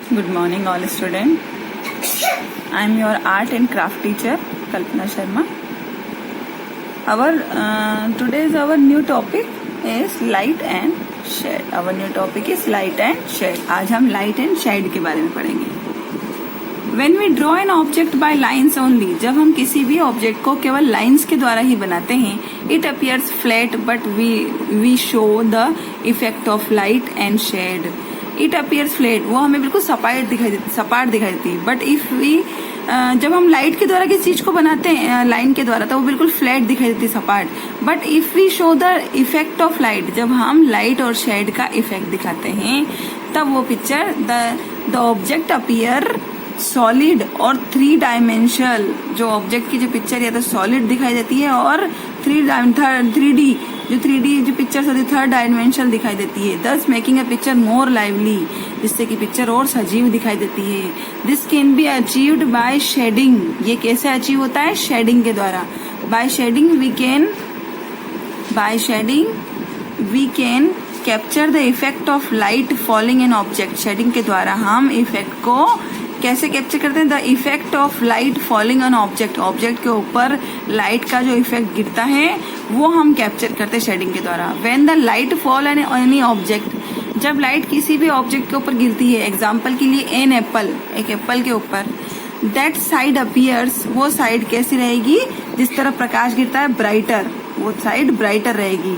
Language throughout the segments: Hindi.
Good morning, all students. I am your art and craft teacher, Kalpana Sharma. Today's our new topic is light and shade. Our new topic is light and shade. आज हम light and shade के बारे में पढ़ेंगे. When we draw an object by lines only, जब हम किसी भी ऑब्जेक्ट को केवल लाइंस के द्वारा ही बनाते हैं, it appears flat, but we show the effect of light and shade. It appears flat, वो हमें बिल्कुल सपाट दिखाई देती है. बट इफ वी जब हम लाइट के द्वारा किसी चीज को बनाते हैं लाइन के द्वारा, तो वो बिल्कुल फ्लैट दिखाई देती है, सपाट. But if we show the effect of light, जब हम लाइट और शेड का इफेक्ट दिखाते हैं, तब वो picture the object appear solid और 3 डायमेंशनल. जो ऑब्जेक्ट की जो पिक्चर या तो सॉलिड दिखाई देती है और 3D जो पिक्चर होती है 3rd डायमेंशनल दिखाई देती है. Thus making a picture more lively, जिससे कि पिक्चर और सजीव दिखाई देती है. This can be achieved by shading. ये कैसे अचीव होता है? शेडिंग के द्वारा. By shading we can capture the effect of light falling in object. Shading के द्वारा हम इफेक्ट को कैसे कैप्चर करते हैं? The effect of light falling on object. Object के ऊपर लाइट का जो इफेक्ट गिरता है वो हम कैप्चर करते हैं शेडिंग के द्वारा. When the light fall on any object, जब लाइट किसी भी ऑब्जेक्ट के ऊपर गिरती है, एग्जाम्पल के लिए एन एप्पल, एक एप्पल के ऊपर, दैट साइड अपीयर्स, वो साइड कैसी रहेगी? जिस तरफ प्रकाश गिरता है ब्राइटर, वो साइड ब्राइटर रहेगी,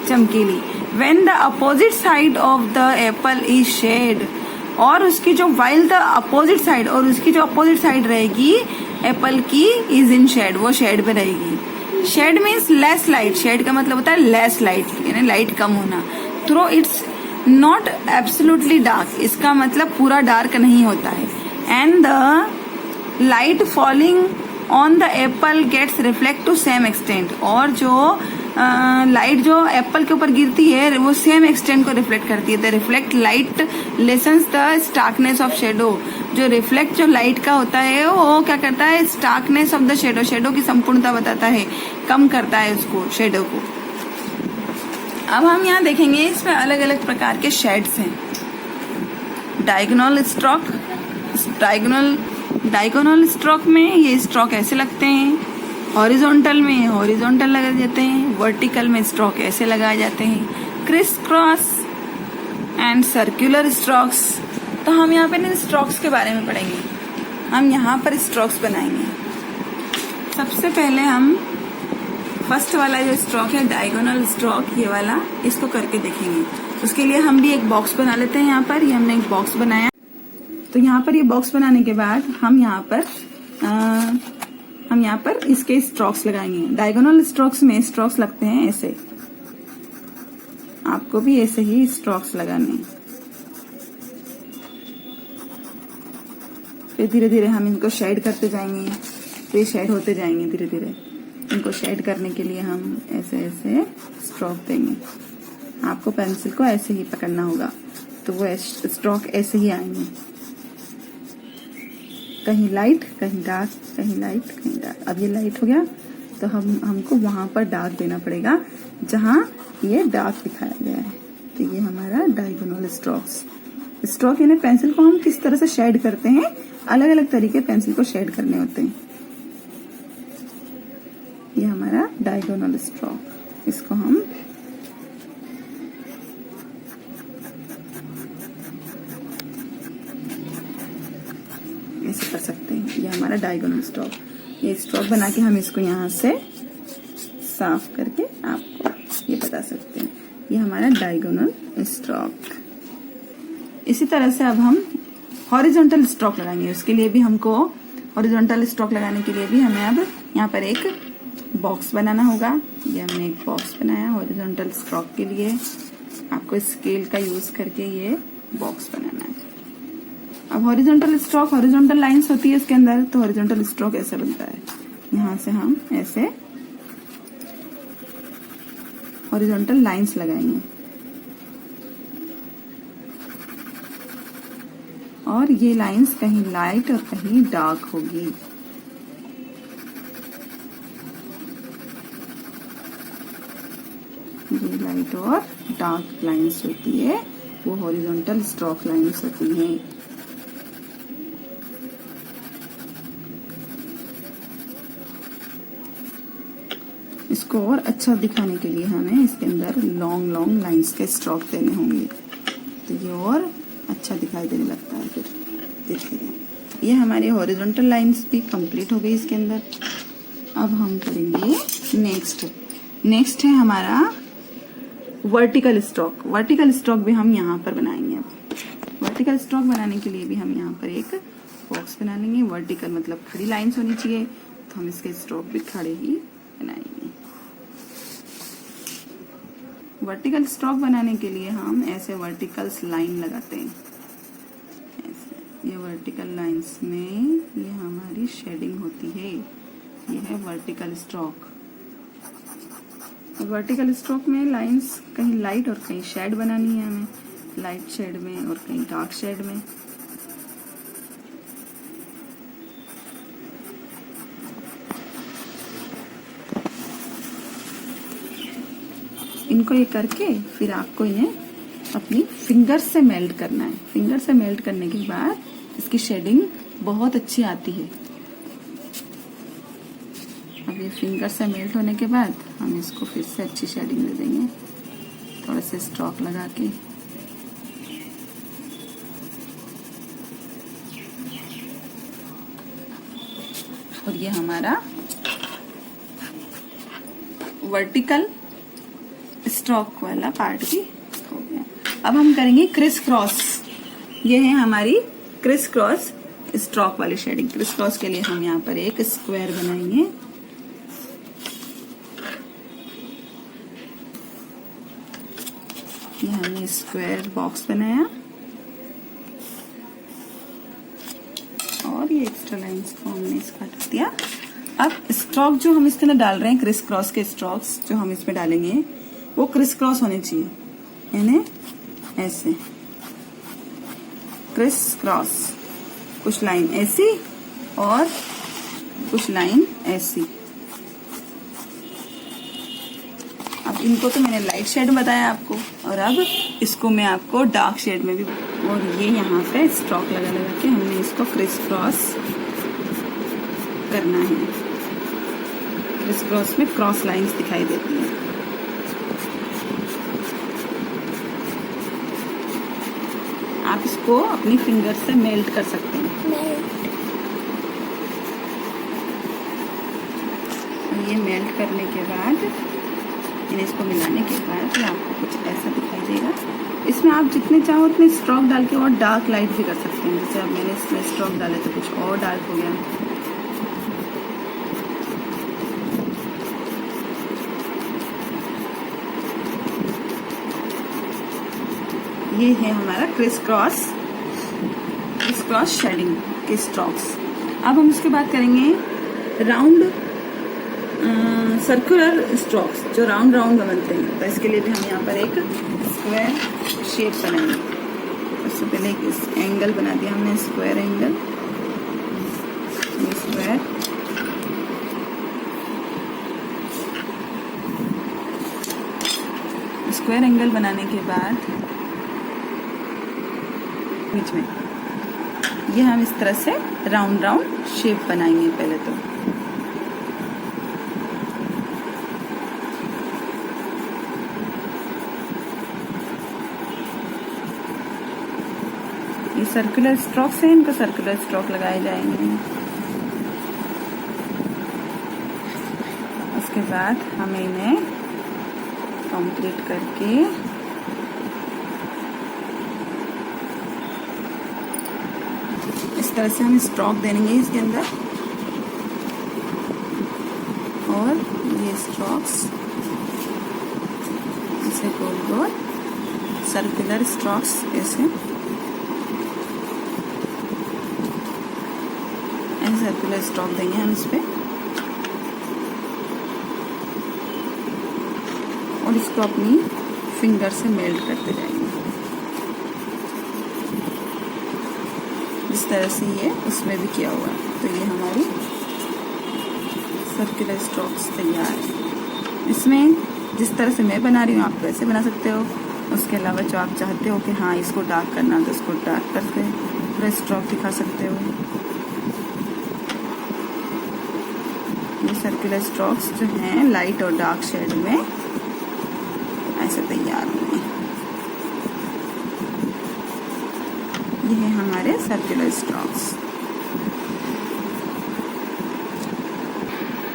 चमकीली. When the opposite side of the apple is shade, और उसकी जो वाइल द अपोजिट साइड, और उसकी जो अपोजिट साइड रहेगी एप्पल की, इज इन शेड, वो शेड में रहेगी. Shade means less light. Shade का मतलब होता है लेस लाइट, यानी लाइट कम होना. Through it's not absolutely dark, इसका मतलब पूरा डार्क नहीं होता है. And the light falling on the apple gets reflect to same extent, और जो लाइट जो एप्पल के ऊपर गिरती है वो सेम एक्सटेंट को रिफ्लेक्ट करती है. The reflect light lessens the starkness of shadow. जो रिफ्लेक्ट जो लाइट का होता है वो क्या करता है? Starkness of the shadow, shadow की संपूर्णता बताता है, कम करता है उसको, शेडो को. अब हम यहाँ देखेंगे इसमें अलग अलग प्रकार के शेड्स हैं. डायगोनल स्ट्रोक में ये स्ट्रोक ऐसे लगते हैं. हॉरिजॉन्टल में हॉरिजॉन्टल लगाए जाते हैं. वर्टिकल में स्ट्रोक ऐसे लगाए जाते हैं. Criss cross and circular strokes. तो हम यहाँ पे इन स्ट्रोक्स के बारे में पढ़ेंगे. हम यहाँ पर स्ट्रोक्स बनाएंगे. सबसे पहले हम फर्स्ट वाला जो स्ट्रोक है डायगोनल स्ट्रोक, ये वाला, इसको करके देखेंगे. उसके लिए हम भी एक बॉक्स बना लेते हैं. यहाँ पर ये हमने एक बॉक्स बनाया. तो यहाँ पर ये बॉक्स बनाने के बाद हम यहाँ पर इसके स्ट्रोक्स लगाएंगे. डायगोनल स्ट्रोक्स में स्ट्रोक्स लगते हैं ऐसे. आपको भी ऐसे ही स्ट्रोक्स लगाने हैं. फिर धीरे धीरे हम इनको शेड करते जाएंगे. तो ये शेड होते जाएंगे धीरे धीरे. इनको शेड करने के लिए हम ऐसे ऐसे स्ट्रोक देंगे. आपको पेंसिल को ऐसे ही पकड़ना होगा, तो वो स्ट्रोक ऐसे ही आएंगे. कहीं लाइट, कहीं डार्क, कहीं लाइट, कहीं डार्क. अब ये लाइट हो गया, तो हमको वहां पर डार्क देना पड़ेगा जहां ये डार्क दिखाया गया है. तो ये हमारा डायगोनल स्ट्रोक्स. स्ट्रोक यानी पेंसिल को हम किस तरह से शेड करते हैं. अलग अलग तरीके पेंसिल को शेड करने होते हैं. ये हमारा डायगोनल स्ट्रोक. इसको हम ऐसे कर सकते हैं. ये हमारा डायगोनल स्ट्रोक. ये स्ट्रोक बना के हम इसको यहाँ से साफ करके आपको ये बता सकते हैं. ये हमारा डायगोनल स्ट्रोक. इसी तरह से अब हम हॉरिजॉन्टल स्ट्रोक लगाएंगे. उसके लिए भी हमको हॉरिजॉन्टल स्ट्रोक लगाने के लिए भी हमें अब यहाँ पर एक बॉक्स बनाना होगा. ये हमने एक बॉक्स बनाया हॉरिजॉन्टल स्ट्रोक के लिए. आपको स्केल का यूज करके ये बॉक्स बनाना है. अब हॉरिजॉन्टल स्ट्रोक, हॉरिजॉन्टल लाइंस होती है इसके अंदर. तो हॉरिजॉन्टल स्ट्रोक ऐसा बनता है. यहाँ से हम ऐसे हॉरिजॉन्टल लाइंस लगाएंगे. और ये लाइंस कहीं लाइट और कहीं डार्क होगी. ये लाइट और डार्क लाइंस होती है, वो हॉरिजॉन्टल स्ट्रोक लाइंस होती हैं. इसको और अच्छा दिखाने के लिए हमें इसके अंदर लॉन्ग लॉन्ग लाइंस के स्ट्रोक देने होंगे, तो ये और अच्छा दिखाई देने लगता है। फिर देखिए ये हमारी हॉरिजॉन्टल लाइंस भी कंप्लीट हो गई इसके अंदर। अब हम करेंगे नेक्स्ट है हमारा वर्टिकल स्ट्रोक। वर्टिकल स्ट्रोक भी हम यहाँ पर बनाएंगे। अब वर्टिकल स्ट्रोक बनाने के लिए भी हम यहाँ पर एक बॉक्स बना लेंगे। वर्टिकल मतलब खड़ी लाइंस होनी चाहिए, तो हम इसके स्ट्रोक भी खड़े ही बनाएंगे। वर्टिकल स्ट्रोक बनाने के लिए हम ऐसे वर्टिकल्स लाइन लगाते हैं, ऐसे। ये वर्टिकल लाइंस में ये हमारी शेडिंग होती है। ये है वर्टिकल स्ट्रोक। वर्टिकल स्ट्रोक में लाइंस कहीं लाइट और कहीं शेड बनानी है हमें, लाइट शेड में और कहीं डार्क शेड में। इनको ये करके फिर आपको इन्हें अपनी फिंगर से मेल्ट करना है। फिंगर से मेल्ट करने के बाद इसकी शेडिंग बहुत अच्छी आती है। अब ये फिंगर से मेल्ट होने के बाद हम इसको फिर से अच्छी शेडिंग दे देंगे, थोड़े से स्ट्रोक लगा के। और ये हमारा वर्टिकल स्ट्रोक वाला पार्ट भी हो गया। अब हम करेंगे क्रिस क्रॉस। ये है हमारी क्रिस क्रॉस स्ट्रोक वाली शेडिंग। क्रिस क्रॉस के लिए हम यहाँ पर एक स्क्वायर बनाएंगे। ये हमने स्क्वायर बॉक्स बनाया और ये एक्स्ट्रा लाइंस को हमने इसका हटा दिया। अब स्ट्रोक जो हम इसके अंदर डाल रहे हैं, क्रिस क्रॉस के स्ट्रोक्स जो हम इसमें डालेंगे वो क्रिस क्रॉस होने चाहिए, यानी ऐसे क्रिस क्रॉस। कुछ लाइन ऐसी और कुछ लाइन ऐसी। अब इनको तो मैंने लाइट शेड बताया आपको, और अब इसको मैं आपको डार्क शेड में भी। और ये यहाँ पे स्ट्रोक लगा लगा के हमने इसको क्रिस क्रॉस करना है। क्रिस क्रॉस में क्रॉस लाइंस दिखाई देती हैं। आप इसको अपनी फिंगर से मेल्ट कर सकते हैं। ये मेल्ट करने के बाद इसको मिलाने के बाद आपको कुछ ऐसा दिखाई देगा। इसमें आप जितने चाहो उतने स्ट्रोक डाल के और डार्क लाइट भी कर सकते हैं। जैसे अब मैंने इसमें स्ट्रोक डाले तो कुछ और डार्क हो गया। ये है हमारा क्रिस क्रॉस शेडिंग के स्ट्रोक्स। अब हम उसके बाद करेंगे राउंड सर्कुलर स्ट्रोक्स जो राउंड राउंड में बनते हैं। तो इसके लिए भी हम यहाँ पर एक स्क्वायर शेप बनाएंगे। सबसे पहले एक एंगल बना दिया हमने, स्क्वायर एंगल। स्क्वायर एंगल बनाने के बाद बीच में ये हम इस तरह से राउंड राउंड शेप बनाएंगे पहले तो। ये सर्कुलर स्ट्रोक से इनको सर्कुलर स्ट्रोक लगाए जाएंगे। उसके बाद हमें इन्हें कंप्लीट करके इस तरह से हम स्ट्रोक देंगे इसके अंदर। और ये स्ट्रोक्स ऐसे गोल गोल सर्कुलर स्ट्रोक्स ऐसे सर्कुलर स्ट्रोक देंगे हम इस पे। और इसको अपनी फिंगर से मेल्ट करते जाएंगे जिस तरह से ये उसमें भी किया हुआ है। तो ये हमारी सर्कुलर स्ट्रोक्स तैयार है। इसमें जिस तरह से मैं बना रही हूँ आप वैसे बना सकते हो। उसके अलावा जो आप चाहते हो कि हाँ इसको डार्क करना तो इसको डार्क करके पूरा स्ट्रोक दिखा सकते हो। ये सर्कुलर स्ट्रोक्स जो हैं लाइट और डार्क शेड में ऐसे तैयार होंगे। ये है हमारे सर्कुलर स्ट्रोक्स।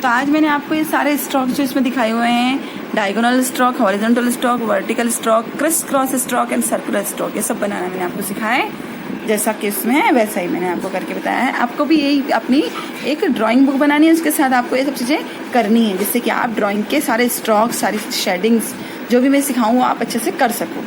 तो आज मैंने आपको ये सारे स्ट्रोक जो इसमें दिखाए हुए हैं, diagonal stroke, horizontal stroke, vertical stroke, criss cross stroke and circular stroke, ये सब बनाना मैंने आपको सिखाया है। जैसा कि इसमें है वैसा ही मैंने आपको करके बताया है। आपको भी यही अपनी एक ड्राइंग बुक बनानी है, उसके साथ आपको ये सब चीज़ें करनी है, जिससे कि आप ड्राइंग के सारे स्ट्रोक, सारी शेडिंग्स जो भी मैं सिखाऊँ वो आप अच्छे से कर सको।